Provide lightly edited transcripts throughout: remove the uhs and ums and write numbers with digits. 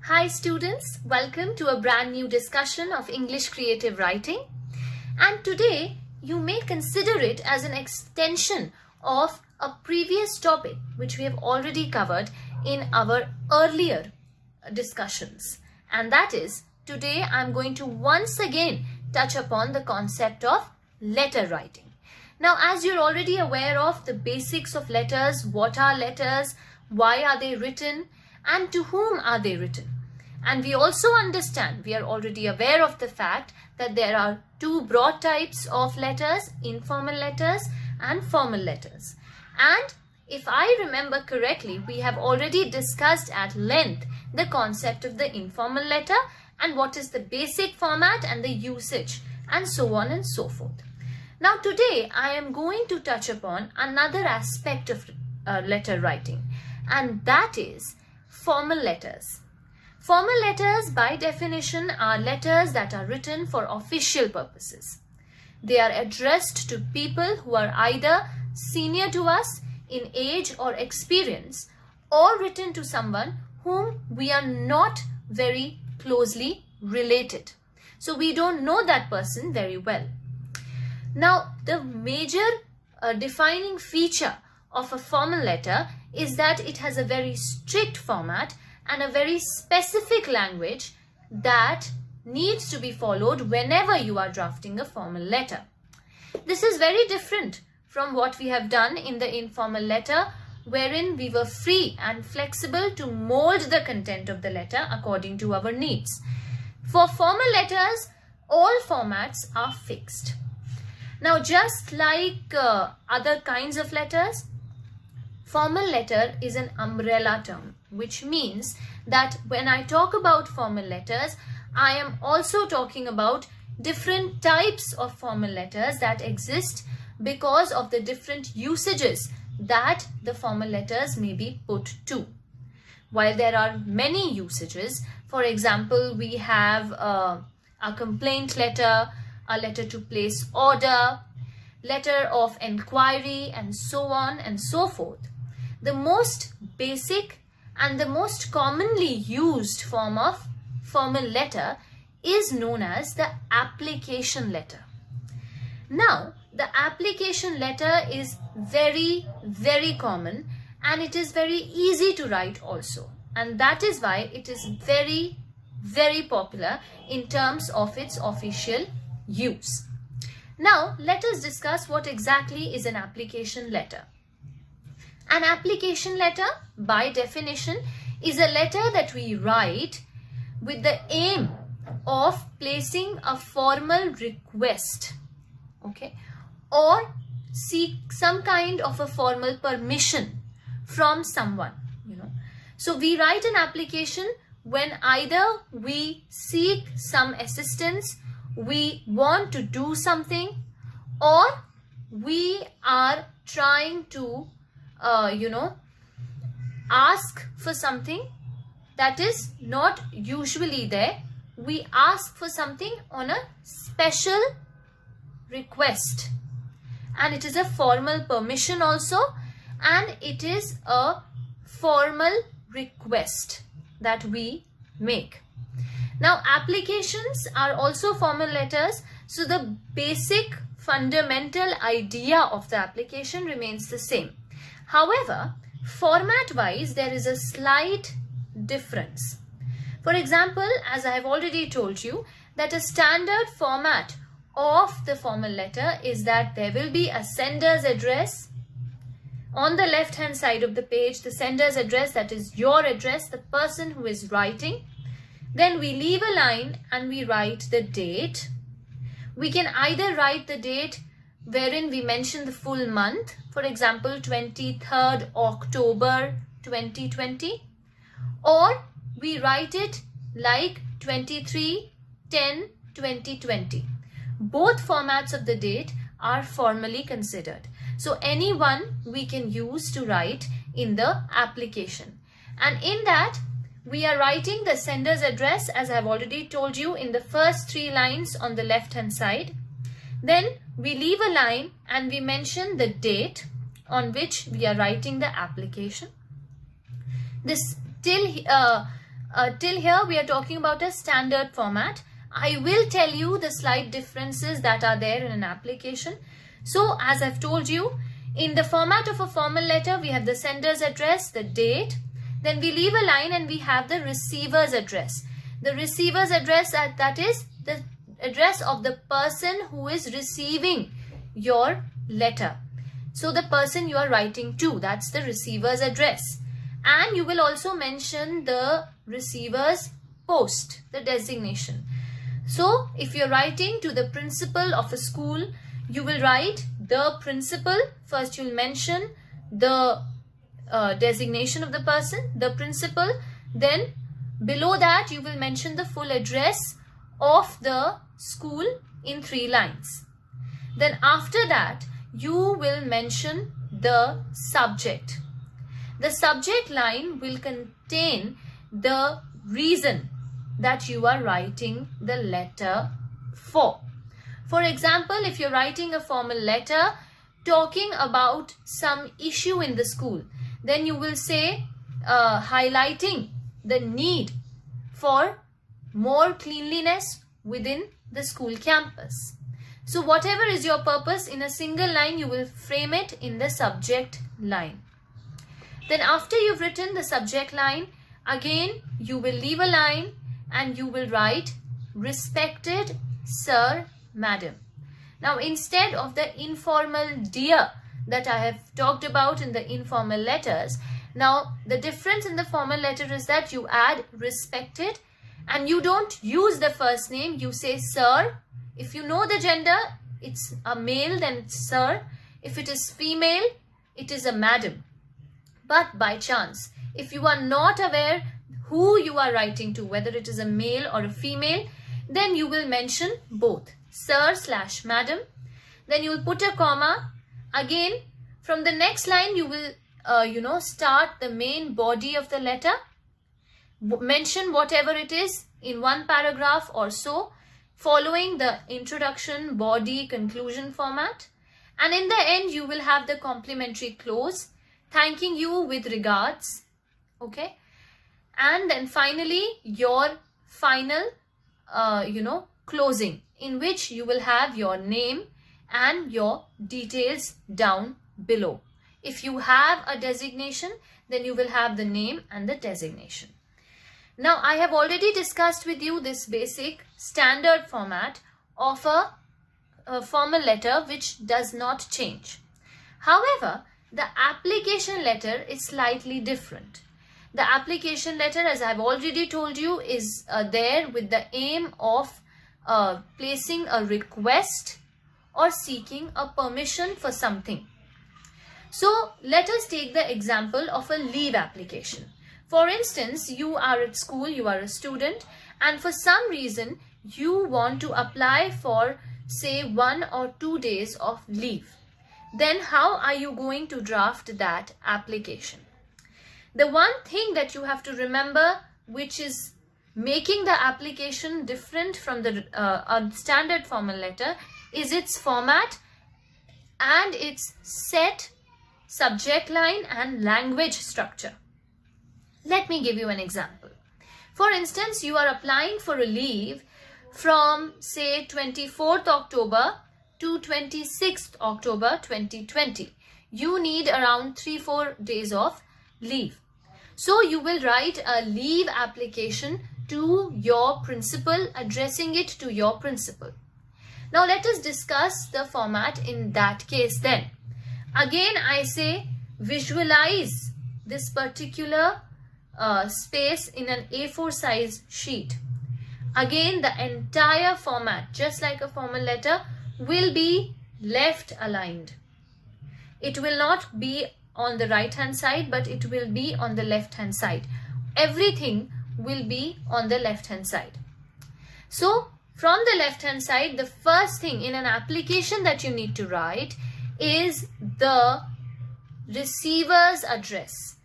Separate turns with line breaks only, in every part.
Hi students, welcome to a brand new discussion of English creative writing. And today you may consider it as an extension of a previous topic which we have already covered in our earlier discussions. And that is, today I'm going to once again touch upon the concept of letter writing. Now, as you're already aware of the basics of letters, what are letters, why are they written, and to whom are they written? And we also understand, we are already aware of the fact that there are two broad types of letters, informal letters and formal letters. And if I remember correctly, we have already discussed at length the concept of the informal letter and what is the basic format and the usage and so on and so forth. Now today I am going to touch upon another aspect of letter writing, and that is formal letters. Formal letters by definition are letters that are written for official purposes. They are addressed to people who are either senior to us in age or experience, or written to someone whom we are not very closely related. So we don't know that person very well. Now, the major defining feature of a formal letter is that it has a very strict format and a very specific language that needs to be followed whenever you are drafting a formal letter. This is very different from what we have done in the informal letter, wherein we were free and flexible to mold the content of the letter according to our needs. For formal letters, all formats are fixed. Now, just like other kinds of letters, formal letter is an umbrella term, which means that when I talk about formal letters, I am also talking about different types of formal letters that exist because of the different usages that the formal letters may be put to. While there are many usages, for example, we have a complaint letter, a letter to place order, letter of enquiry, and so on and so forth. The most basic and the most commonly used form of formal letter is known as the application letter. Now, the application letter is very, very common, and it is very easy to write also. And that is why it is very, very popular in terms of its official use. Now, let us discuss what exactly is an application letter. An application letter, by definition, is a letter that we write with the aim of placing a formal request, okay, or seek some kind of a formal permission from someone, So we write an application when either we seek some assistance, we want to do something, or we are trying to ask for something that is not usually there. We ask for something on a special request, and it is a formal permission also, and it is a formal request that we make. Now, applications are also formal letters, so the basic fundamental idea of the application remains the same. However, format-wise, there is a slight difference. For example, as I have already told you, that a standard format of the formal letter is that there will be a sender's address. On the left-hand side of the page, the sender's address, that is your address, the person who is writing. Then we leave a line and we write the date. We can either write the date wherein we mention the full month, for example 23rd October 2020, or we write it like 23/10/2020. Both formats of the date are formally considered. So any one we can use to write in the application. And in that, we are writing the sender's address, as I have already told you, in the first 3 lines on the left hand side. Then we leave a line and we mention the date on which we are writing the application. This till till here we are talking about a standard format. I will tell you the slight differences that are there in an application. So as I've told you, in the format of a formal letter, we have the sender's address, the date, then we leave a line and we have the receiver's address. The receiver's address, that is the address of the person who is receiving your letter. So the person you are writing to, that's the receiver's address. And you will also mention the receiver's post, the designation. So if you're writing to the principal of a school, you will write the principal. First you'll mention the designation of the person, the principal. Then below that you will mention the full address of the school in 3 lines. Then after that you will mention the subject. The subject line will contain the reason that you are writing the letter for. For example, if you're writing a formal letter talking about some issue in the school, then you will say highlighting the need for more cleanliness within the school campus. So whatever is your purpose, in a single line you will frame it in the subject line. Then after you've written the subject line, again you will leave a line and you will write respected sir, madam. Now instead of the informal dear that I have talked about in the informal letters, now the difference in the formal letter is that you add respected and you don't use the first name, you say sir. If you know the gender, it's a male, then it's sir. If it is female, it is a madam. But by chance, if you are not aware who you are writing to, whether it is a male or a female, then you will mention both, sir/madam. Then you will put a comma. Again, from the next line, you will, start the main body of the letter. Mention whatever it is in 1 paragraph or so, following the introduction, body, conclusion format. And in the end, you will have the complimentary close, thanking you with regards. Okay. And then finally, your final, closing, in which you will have your name and your details down below. If you have a designation, then you will have the name and the designation. Now, I have already discussed with you this basic standard format of a formal letter which does not change. However, the application letter is slightly different. The application letter, as I have already told you, is there with the aim of placing a request or seeking a permission for something. So, let us take the example of a leave application. For instance, you are at school, you are a student, and for some reason, you want to apply for, say, 1 or 2 days of leave. Then how are you going to draft that application? The one thing that you have to remember, which is making the application different from the standard formal letter, is its format and its set subject line and language structure. Let me give you an example. For instance, you are applying for a leave from, say, 24th October to 26th October 2020. You need around 3-4 days of leave. So you will write a leave application to your principal, addressing it to your principal. Now let us discuss the format in that case then. Again, I say visualize this particular space in an A4 size sheet. Again, the entire format, just like a formal letter, will be left aligned. It will not be on the right hand side, but it will be on the left hand side. Everything will be on the left hand side. So from the left hand side, the first thing in an application that you need to write is the receiver's address.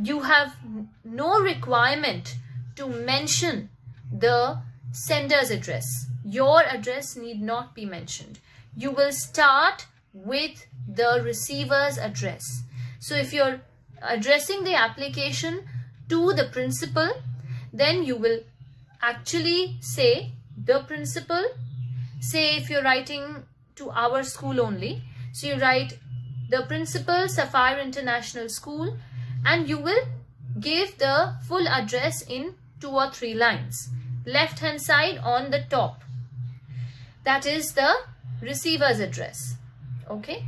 You have no requirement to mention the sender's address. Your address need not be mentioned. You will start with the receiver's address. So if you're addressing the application to the principal, then you will actually say the principal. Say if you're writing to our school only, so you write the principal, Sapphire International School, and you will give the full address in 2 or 3 lines. Left hand side on the top, that is the receiver's address. Okay,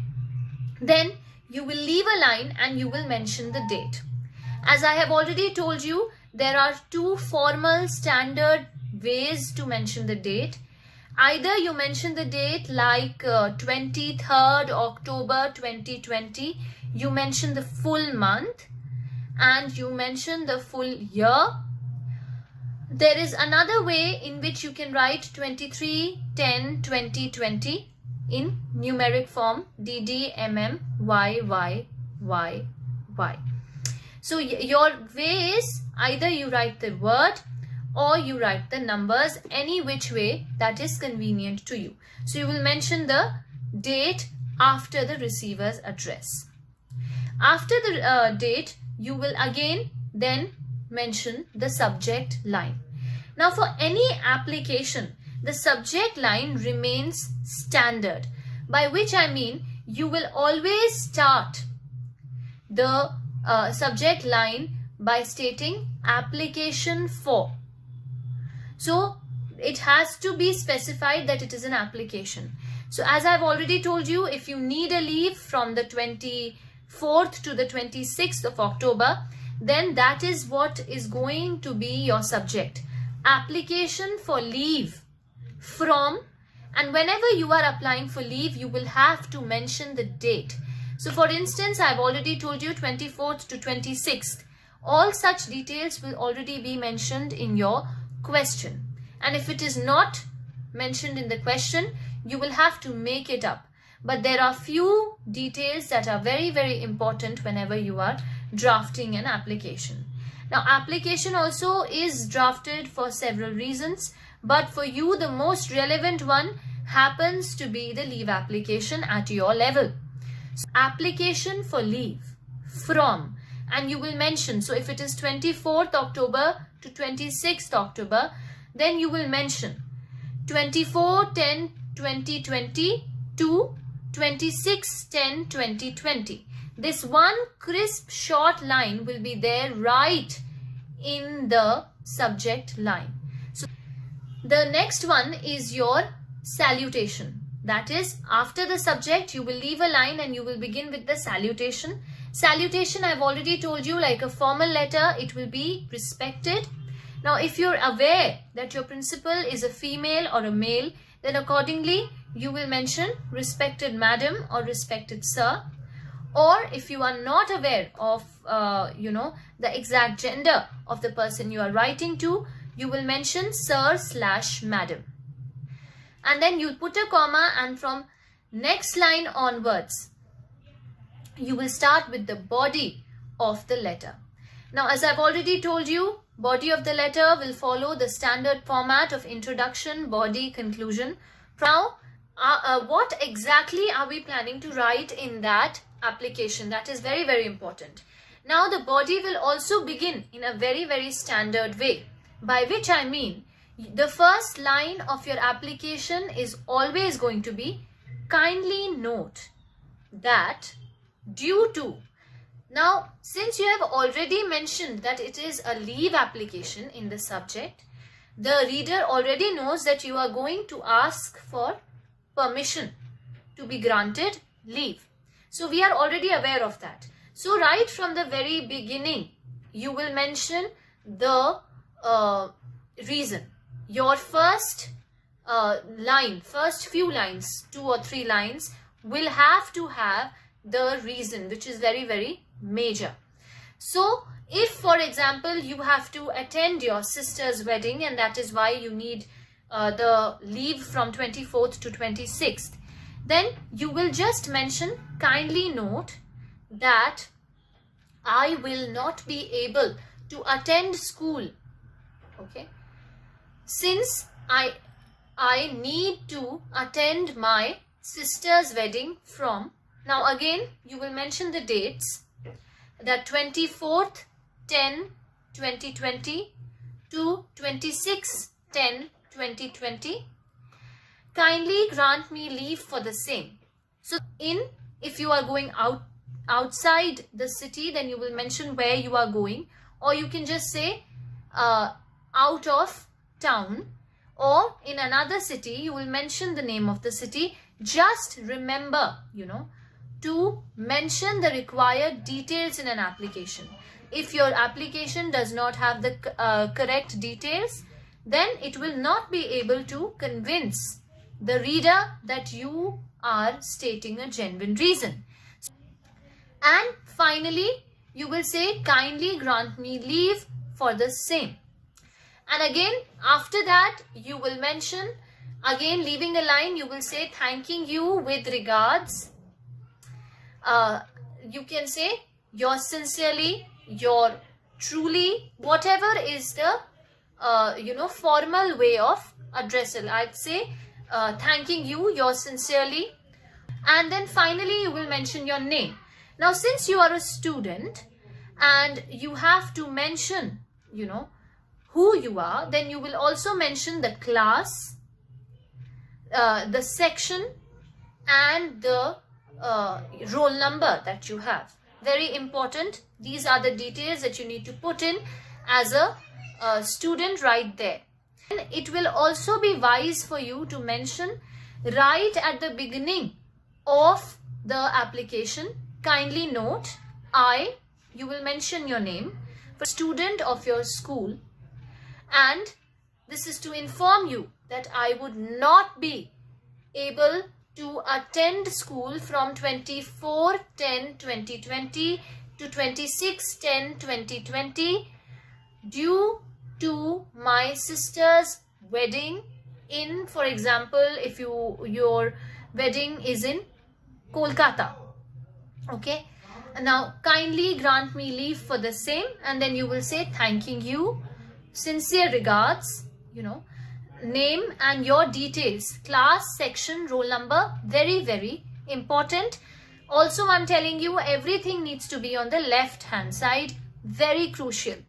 then you will leave a line and you will mention the date. As I have already told you, there are 2 formal standard ways to mention the date. Either you mention the date like 23rd October 2020, you mention the full month and you mention the full year. There is another way in which you can write 23/10/2020 in numeric form, DDMMYYYY. So your way is either you write the word or you write the numbers, any which way that is convenient to you. So you will mention the date after the receiver's address. After the date, you will again then mention the subject line. Now for any application, the subject line remains standard, by which I mean you will always start the subject line by stating application for. So it has to be specified that it is an application. So as I've already told you, if you need a leave from the 24th to the 26th of October, then that is what is going to be your subject. Application for leave from, and whenever you are applying for leave, you will have to mention the date. So for instance, I've already told you 24th to 26th. All such details will already be mentioned in your question. And if it is not mentioned in the question, you will have to make it up. But there are few details that are very, very important whenever you are drafting an application. Now, application also is drafted for several reasons, but for you, the most relevant one happens to be the leave application at your level. So, application for leave from, and you will mention, so if it is 24th October to 26th October, then you will mention 24/10/2020 to 26/10/2020. This one crisp short line will be there right in the subject line. So the next one is your salutation. That is, after the subject, you will leave a line and you will begin with the salutation. Salutation, I've already told you, like a formal letter, it will be respected. Now, if you're aware that your principal is a female or a male, then accordingly, you will mention respected madam or respected sir. Or if you are not aware of, the exact gender of the person you are writing to, you will mention sir/madam. And then you put a comma, and from next line onwards, you will start with the body of the letter. Now, as I've already told you, body of the letter will follow the standard format of introduction, body, conclusion. Now, what exactly are we planning to write in that application? That is very, very important. Now, the body will also begin in a very, very standard way, by which I mean the first line of your application is always going to be kindly note that due to. Now, since you have already mentioned that it is a leave application in the subject, the reader already knows that you are going to ask for permission to be granted leave. So we are already aware of that. So right from the very beginning, you will mention the reason. Your first first few lines, 2 or 3 lines, will have to have the reason, which is very, very major. So if, for example, you have to attend your sister's wedding and that is why you need the leave from 24th to 26th, then you will just mention kindly note that I will not be able to attend school, okay, since I need to attend my sister's wedding from. Now again, you will mention the dates, that 24th 10/2020 to 26/10/2020. Kindly grant me leave for the same. So if you are going outside the city, then you will mention where you are going, or you can just say out of town, or in another city you will mention the name of the city. Just remember, to mention the required details in an application. If your application does not have the correct details, then it will not be able to convince the reader that you are stating a genuine reason. And finally, you will say, kindly grant me leave for the same. And again, after that, you will mention, again leaving a line, you will say, thanking you with regards. You can say, yours sincerely, your truly, whatever is the, formal way of addressal. I'd say, thanking you, yours sincerely. And then finally, you will mention your name. Now, since you are a student and you have to mention, who you are, then you will also mention the class, the section, and the roll number that you have. Very important. These are the details that you need to put in as a student right there. And it will also be wise for you to mention right at the beginning of the application, kindly note, you will mention your name, for student of your school, and this is to inform you that I would not be able to attend school from 24/10/2020 to 26/10/2020 due to my sister's wedding in, for example, if your wedding is in Kolkata. Okay, now kindly grant me leave for the same, and then you will say, thanking you, sincere regards, name and your details, class, section, roll number. Very, very important. Also, I'm telling you, everything needs to be on the left hand side. Very crucial.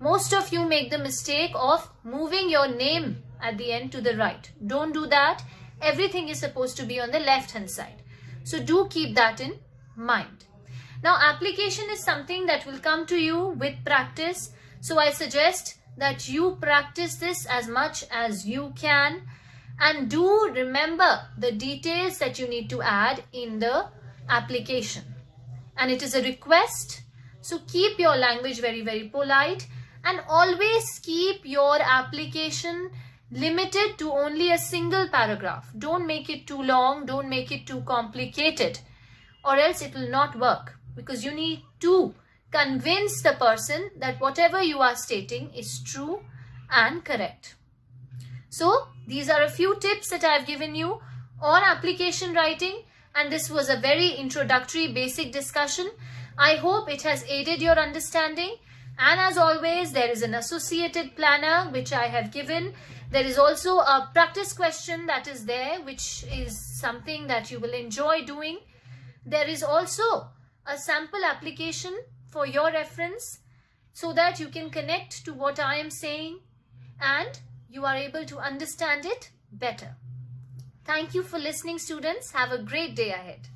Most of you make the mistake of moving your name at the end to the right. Don't do that. Everything is supposed to be on the left hand side. So do keep that in mind. Now, application is something that will come to you with practice. So I suggest that you practice this as much as you can, and do remember the details that you need to add in the application. And it is a request. So keep your language very, very polite, and always keep your application limited to only a single paragraph. Don't make it too long. Don't make it too complicated, or else it will not work, because you need to convince the person that whatever you are stating is true and correct. So these are a few tips that I have given you on application writing, and this was a very introductory basic discussion. I hope it has aided your understanding, and as always, there is an associated planner which I have given. There is also a practice question that is there, which is something that you will enjoy doing. There is also a sample application for your reference, so that you can connect to what I am saying and you are able to understand it better. Thank you for listening, students. Have a great day ahead.